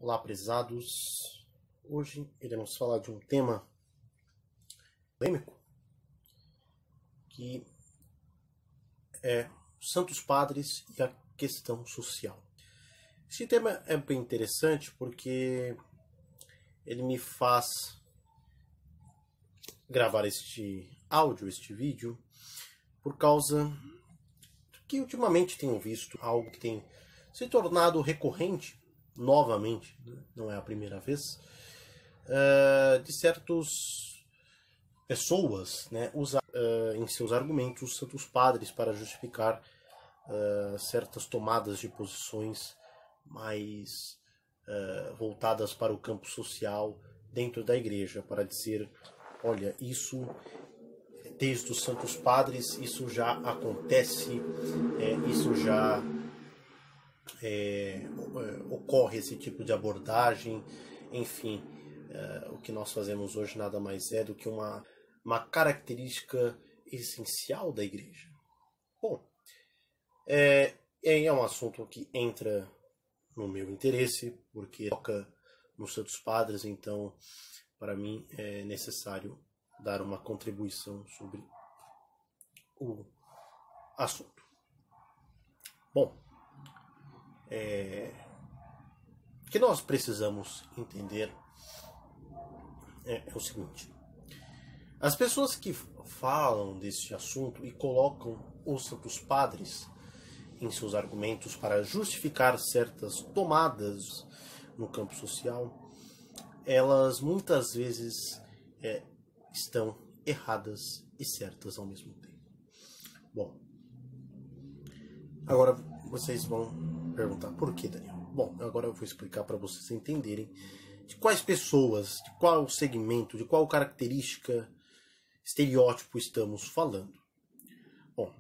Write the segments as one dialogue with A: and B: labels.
A: Olá, prezados. Hoje iremos falar de um tema polêmico, que é os Santos Padres e a questão social. Este tema é bem interessante porque ele me faz gravar este áudio, este vídeo, por causa que ultimamente tenho visto algo que tem se tornado recorrente novamente, não é a primeira vez, de certas pessoas, né, usar em seus argumentos os Santos Padres para justificar certas tomadas de posições mais voltadas para o campo social dentro da igreja, para dizer, olha, isso desde os Santos Padres, isso já acontece, isso já ocorre esse tipo de abordagem, enfim, o que nós fazemos hoje nada mais é do que uma característica essencial da igreja. Bom, é um assunto que entra no meu interesse, porque toca nos Santos Padres, então para mim é necessário dar uma contribuição sobre o assunto. Bom, o que nós precisamos entender é o seguinte: as pessoas que falam deste assunto e colocam os Santos Padres em seus argumentos para justificar certas tomadas no campo social, elas muitas vezes estão erradas e certas ao mesmo tempo. Bom, agora vocês vão perguntar por que, Daniel? Bom, agora eu vou explicar para vocês entenderem de quais pessoas, de qual segmento, de qual característica, estereótipo estamos falando. Bom,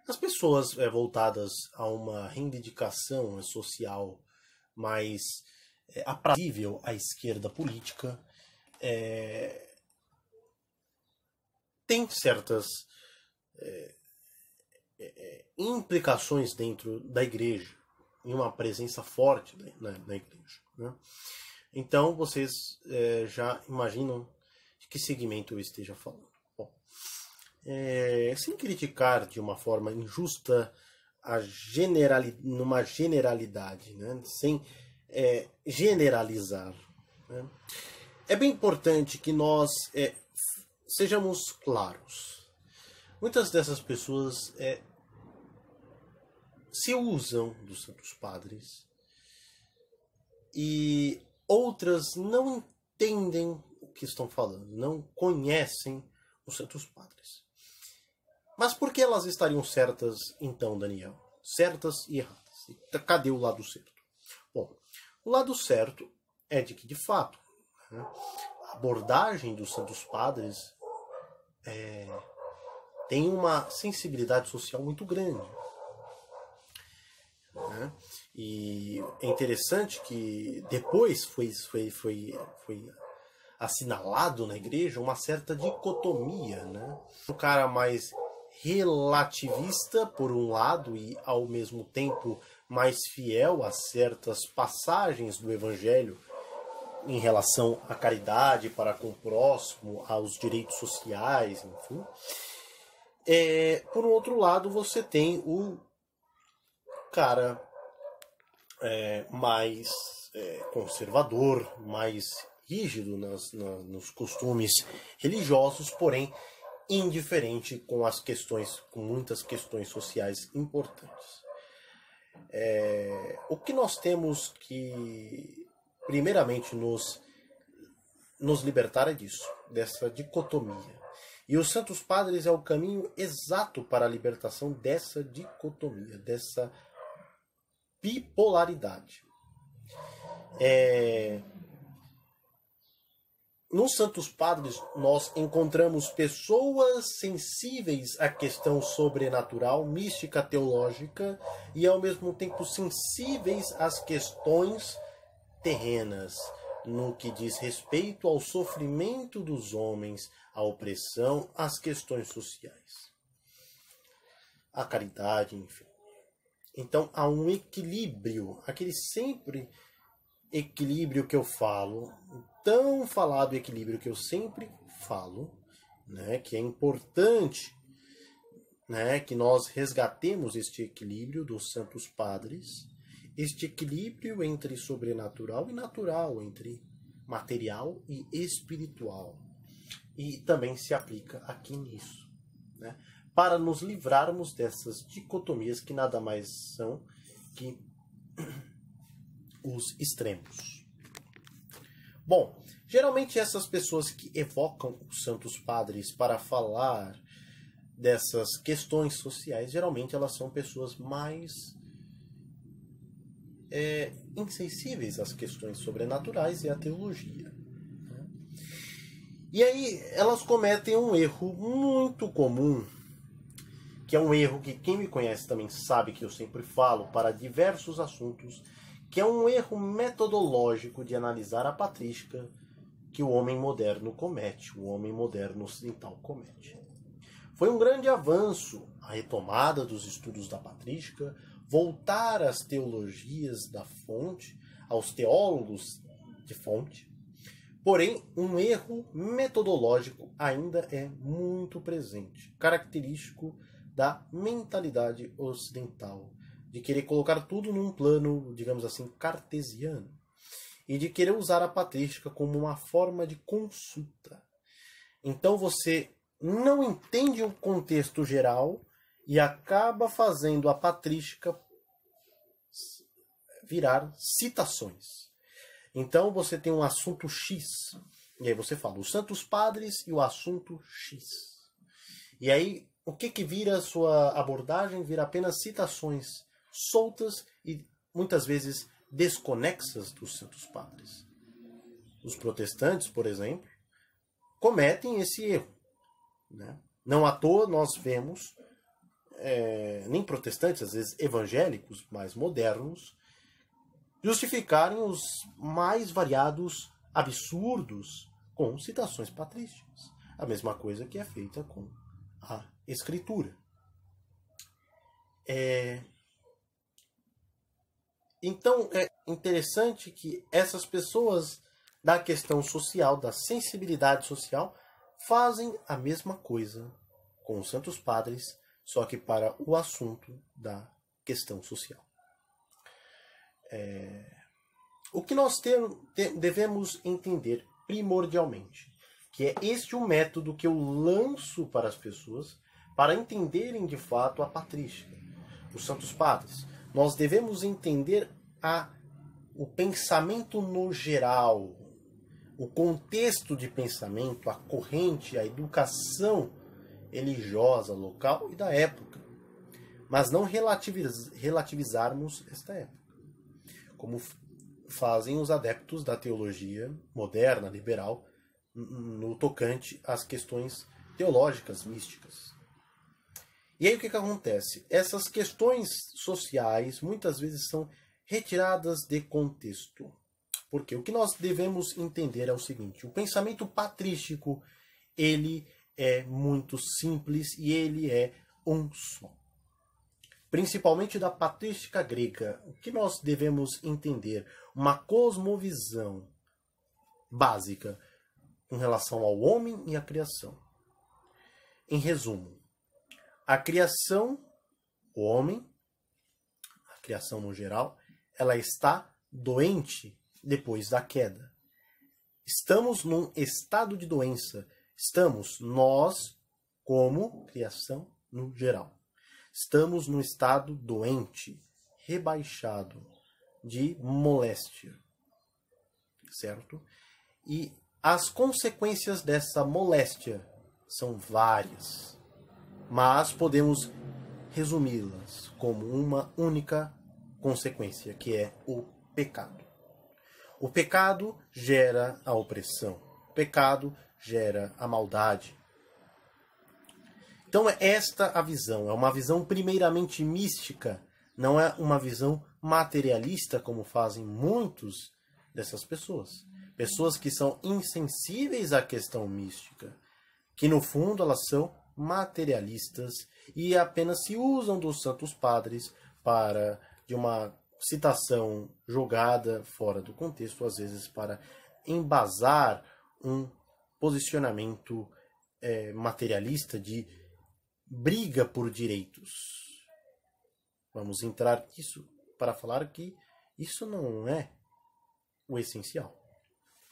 A: as pessoas voltadas a uma reivindicação social mais aprazível à esquerda política tem certas implicações dentro da igreja, em uma presença forte na igreja, né? Então vocês já imaginam de que segmento eu esteja falando. Bom, sem criticar de uma forma injusta numa generalidade, né? Sem generalizar, né? É bem importante que nós sejamos claros. Muitas dessas pessoas se usam dos Santos Padres e outras não entendem o que estão falando, não conhecem os Santos Padres. Mas por que elas estariam certas então, Daniel? Certas e erradas. Cadê o lado certo? Bom, o lado certo é de que, de fato, né, a abordagem dos Santos Padres tem uma sensibilidade social muito grande, né? E é interessante que depois foi assinalado na igreja uma certa dicotomia, né? Um cara mais relativista por um lado e ao mesmo tempo mais fiel a certas passagens do evangelho em relação à caridade para com o próximo, aos direitos sociais, enfim. Por um outro lado, você tem o cara mais conservador, mais rígido nos costumes religiosos, porém indiferente com as questões, com muitas questões sociais importantes. O que nós temos que primeiramente nos libertar é disso, dessa dicotomia. E os Santos Padres é o caminho exato para a libertação dessa dicotomia, dessa bipolaridade. Nos Santos Padres nós encontramos pessoas sensíveis à questão sobrenatural, mística, teológica, e ao mesmo tempo sensíveis às questões terrenas, no que diz respeito ao sofrimento dos homens, à opressão, às questões sociais, à caridade, enfim. Então há um equilíbrio, aquele sempre equilíbrio que eu falo, o tão falado equilíbrio que eu sempre falo, né, que é importante, né, que nós resgatemos este equilíbrio dos Santos Padres, este equilíbrio entre sobrenatural e natural, entre material e espiritual. E também se aplica aqui nisso, né, para nos livrarmos dessas dicotomias que nada mais são que os extremos. Bom, geralmente essas pessoas que evocam os Santos Padres para falar dessas questões sociais, geralmente elas são pessoas mais insensíveis às questões sobrenaturais e à teologia. E aí elas cometem um erro muito comum, que é um erro que quem me conhece também sabe que eu sempre falo para diversos assuntos, que é um erro metodológico de analisar a patrística que o homem moderno comete, o homem moderno ocidental comete. Foi um grande avanço a retomada dos estudos da patrística, voltar às teologias da fonte, aos teólogos de fonte. Porém, um erro metodológico ainda é muito presente, característico da mentalidade ocidental, de querer colocar tudo num plano, digamos assim, cartesiano, e de querer usar a patrística como uma forma de consulta. Então você não entende o contexto geral e acaba fazendo a patrística virar citações. Então você tem um assunto X, e aí você fala os Santos Padres e o assunto X. E aí o que vira a sua abordagem? Vira apenas citações soltas e muitas vezes desconexas dos Santos Padres. Os protestantes, por exemplo, cometem esse erro, né? Não à toa nós vemos nem protestantes, às vezes evangélicos mais modernos, justificarem os mais variados absurdos com citações patrísticas. A mesma coisa que é feita com a Escritura. Então é interessante que essas pessoas da questão social, da sensibilidade social, fazem a mesma coisa com os Santos Padres, só que para o assunto da questão social. O que nós devemos entender primordialmente, que é este o método que eu lanço para as pessoas para entenderem de fato a patrística, os Santos Padres. Nós devemos entender o pensamento no geral, o contexto de pensamento, a corrente, a educação religiosa local e da época, mas não relativizarmos esta época, como fazem os adeptos da teologia moderna, liberal, no tocante às questões teológicas, místicas. E aí o que acontece? Essas questões sociais muitas vezes são retiradas de contexto. Porque o que nós devemos entender é o seguinte: o pensamento patrístico, ele é muito simples e ele é um só. Principalmente da patrística grega, o que nós devemos entender? Uma cosmovisão básica com relação ao homem e à criação. Em resumo, a criação, o homem, a criação no geral, ela está doente depois da queda. Estamos num estado de doença. Estamos, nós, como criação no geral. Estamos num estado doente, rebaixado, de moléstia. Certo? E as consequências dessa moléstia são várias, mas podemos resumi-las como uma única consequência, que é o pecado. O pecado gera a opressão. O pecado gera a maldade. Então é esta a visão. É uma visão primeiramente mística. Não é uma visão materialista, como fazem muitos dessas pessoas. Pessoas que são insensíveis à questão mística. Que no fundo elas são materialistas e apenas se usam dos Santos Padres para, de uma citação jogada fora do contexto, às vezes para embasar um posicionamento materialista de briga por direitos. Vamos entrar nisso para falar que isso não é o essencial,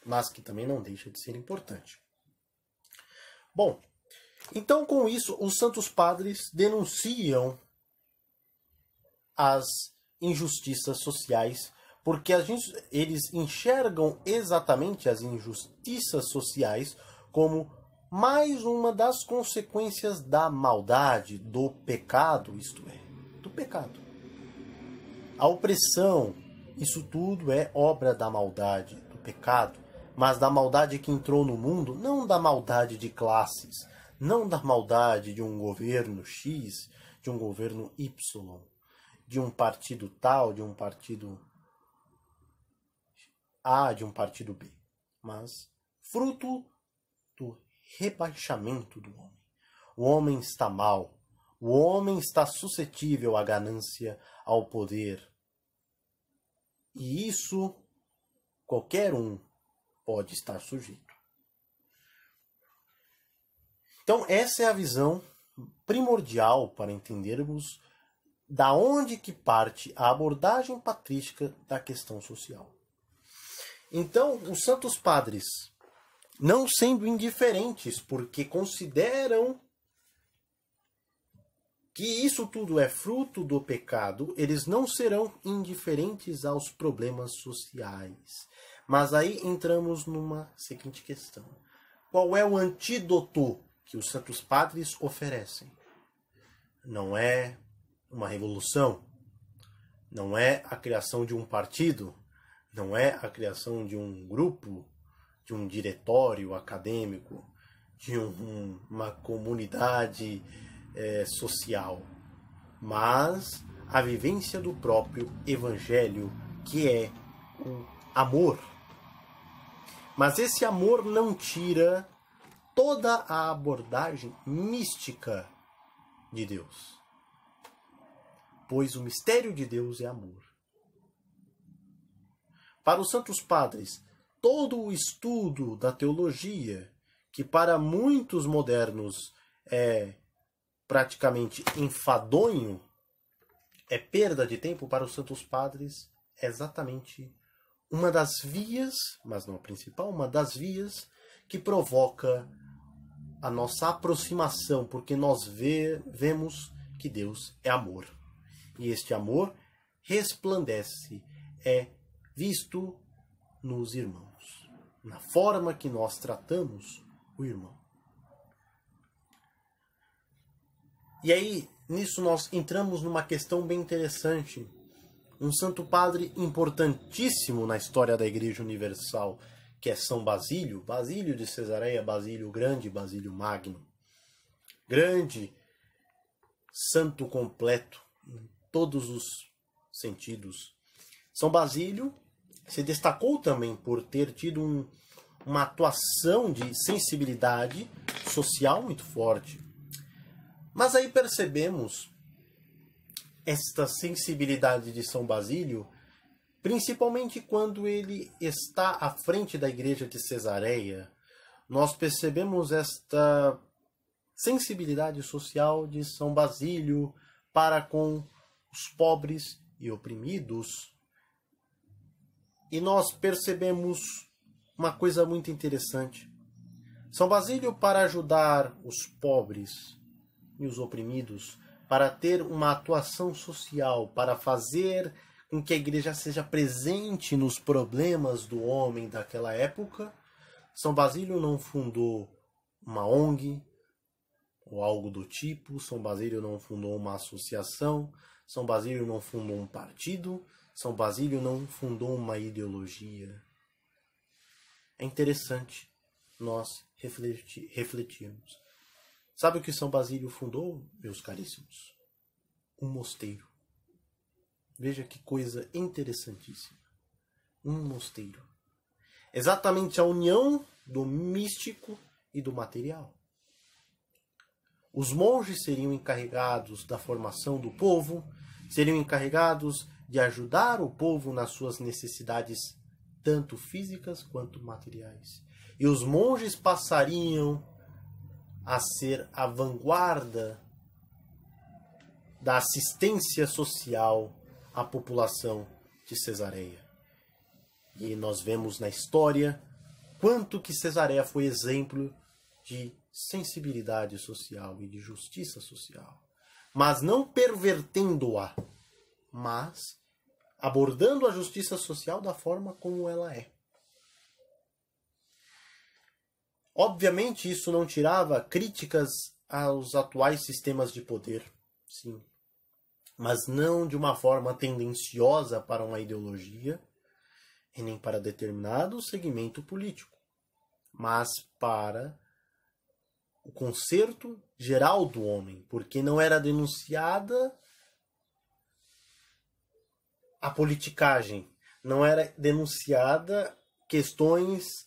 A: mas que também não deixa de ser importante. Bom, então com isso os santos padres denunciam as injustiças sociais, porque eles enxergam exatamente as injustiças sociais como mais uma das consequências da maldade, do pecado, isto é, do pecado. A opressão, isso tudo é obra da maldade, do pecado, mas da maldade que entrou no mundo, não da maldade de classes, não da maldade de um governo X, de um governo Y, de um partido tal, de um partido A, de um partido B, mas fruto do rebaixamento do homem. O homem está mal, o homem está suscetível à ganância, ao poder. E isso qualquer um pode estar sujeito. Então essa é a visão primordial para entendermos da onde que parte a abordagem patrística da questão social. Então, os santos padres, não sendo indiferentes, porque consideram que isso tudo é fruto do pecado, eles não serão indiferentes aos problemas sociais. Mas aí entramos numa seguinte questão. Qual é o antídoto que os santos padres oferecem? Não é uma revolução, não é a criação de um partido, não é a criação de um grupo, de um diretório acadêmico, de uma comunidade social, mas a vivência do próprio Evangelho, que é o amor. Mas esse amor não tira toda a abordagem mística de Deus, pois o mistério de Deus é amor. Para os santos padres, todo o estudo da teologia, que para muitos modernos é praticamente enfadonho, é perda de tempo, para os santos padres é exatamente uma das vias, mas não a principal, uma das vias que provoca a nossa aproximação, porque nós vemos que Deus é amor. E este amor resplandece, é visto nos irmãos, na forma que nós tratamos o irmão. E aí, nisso nós entramos numa questão bem interessante. Um santo padre importantíssimo na história da Igreja Universal, que é São Basílio, Basílio de Cesareia, Basílio Grande, Basílio Magno. Grande, santo completo, em todos os sentidos. São Basílio se destacou também por ter tido uma atuação de sensibilidade social muito forte. Mas aí percebemos esta sensibilidade de São Basílio, principalmente quando ele está à frente da igreja de Cesareia. Nós percebemos esta sensibilidade social de São Basílio para com os pobres e oprimidos. E nós percebemos uma coisa muito interessante. São Basílio, para ajudar os pobres e os oprimidos, para ter uma atuação social, para fazer com que a igreja seja presente nos problemas do homem daquela época, São Basílio não fundou uma ONG ou algo do tipo, São Basílio não fundou uma associação, São Basílio não fundou um partido, São Basílio não fundou uma ideologia. É interessante nós refletirmos. Sabe o que São Basílio fundou, meus caríssimos? Um mosteiro. Veja que coisa interessantíssima. Um mosteiro. Exatamente a união do místico e do material. Os monges seriam encarregados da formação do povo, seriam encarregados de ajudar o povo nas suas necessidades, tanto físicas quanto materiais. E os monges passariam a ser a vanguarda da assistência social à população de Cesareia. E nós vemos na história quanto que Cesareia foi exemplo de sensibilidade social e de justiça social. Mas não pervertendo-a, mas abordando a justiça social da forma como ela é. Obviamente, isso não tirava críticas aos atuais sistemas de poder, sim, mas não de uma forma tendenciosa para uma ideologia e nem para determinado segmento político, mas para o conserto geral do homem, porque não era denunciada a politicagem, não era denunciada questões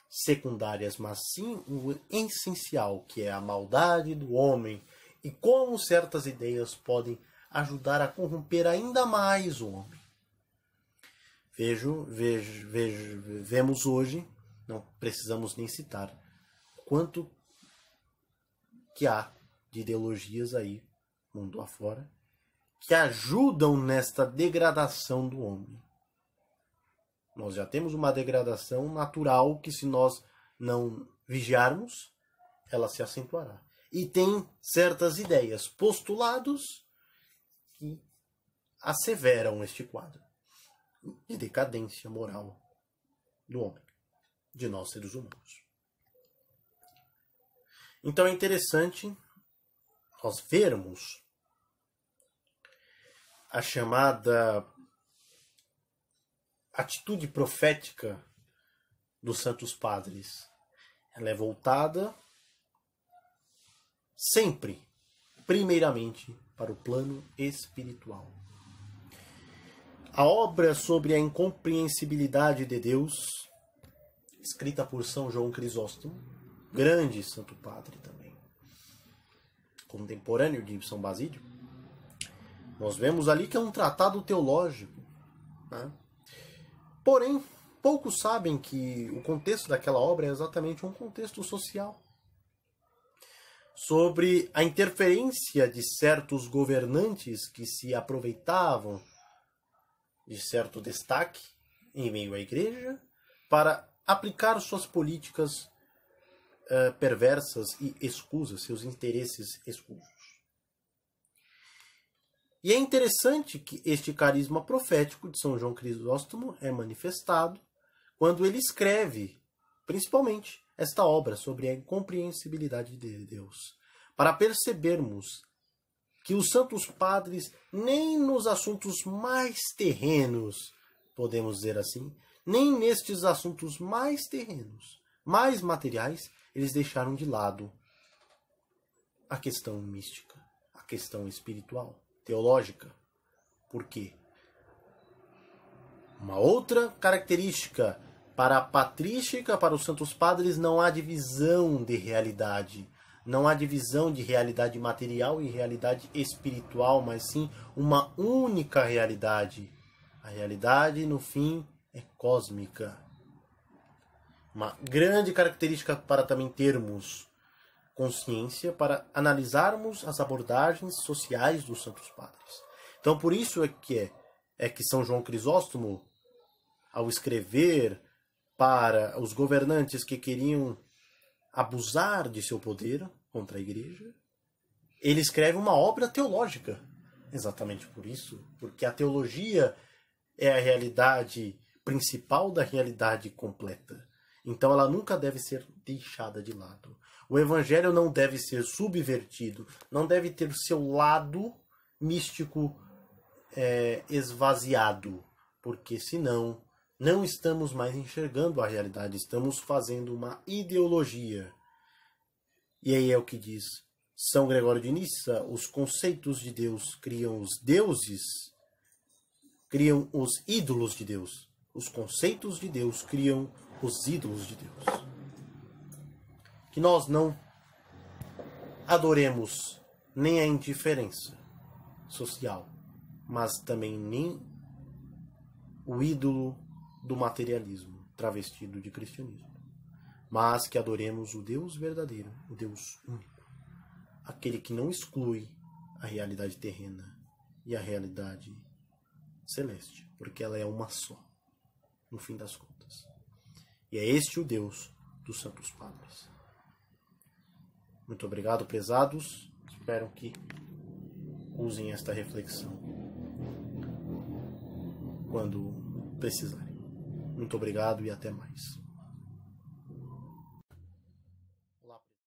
A: secundárias, mas sim o essencial, que é a maldade do homem e como certas ideias podem ajudar a corromper ainda mais o homem. Vemos hoje, não precisamos nem citar, quanto que há de ideologias aí, mundo afora, que ajudam nesta degradação do homem. Nós já temos uma degradação natural que, se nós não vigiarmos, ela se acentuará. E tem certas ideias, postulados, que asseveram este quadro de decadência moral do homem, de nós seres humanos. Então é interessante nós vermos a chamada atitude profética dos Santos Padres. Ela é voltada sempre, primeiramente, para o plano espiritual. A obra sobre a incompreensibilidade de Deus, escrita por São João Crisóstomo, grande Santo Padre também, contemporâneo de São Basílio, nós vemos ali que é um tratado teológico, né? Porém, poucos sabem que o contexto daquela obra é exatamente um contexto social, sobre a interferência de certos governantes que se aproveitavam de certo destaque em meio à igreja para aplicar suas políticas perversas e escusas, seus interesses escusos. E é interessante que este carisma profético de São João Crisóstomo é manifestado quando ele escreve, principalmente, esta obra sobre a incompreensibilidade de Deus, para percebermos que os Santos Padres, nem nos assuntos mais terrenos, podemos dizer assim, nem nestes assuntos mais terrenos, mais materiais, eles deixaram de lado a questão mística, a questão espiritual, teológica. Por quê? Uma outra característica para a patrística, para os Santos Padres, não há divisão de realidade. Não há divisão de realidade material e realidade espiritual, mas sim uma única realidade. A realidade, no fim, é cósmica. Uma grande característica para também termos consciência, para analisarmos as abordagens sociais dos Santos Padres. Então, por isso é que São João Crisóstomo, ao escrever para os governantes que queriam abusar de seu poder contra a igreja, ele escreve uma obra teológica. Exatamente por isso, porque a teologia é a realidade principal da realidade completa. Então ela nunca deve ser deixada de lado. O evangelho não deve ser subvertido, não deve ter seu lado místico esvaziado, porque senão não estamos mais enxergando a realidade, estamos fazendo uma ideologia. E aí é o que diz São Gregório de Nissa: os conceitos de Deus criam os deuses, criam os ídolos de Deus. Os conceitos de Deus criam os ídolos de Deus. Que nós não adoremos nem a indiferença social, mas também nem o ídolo do materialismo travestido de cristianismo, mas que adoremos o Deus verdadeiro, o Deus único, aquele que não exclui a realidade terrena e a realidade celeste, porque ela é uma só, no fim das contas. E é este o Deus dos Santos Padres. Muito obrigado, prezados. Espero que usem esta reflexão quando precisarem. Muito obrigado e até mais.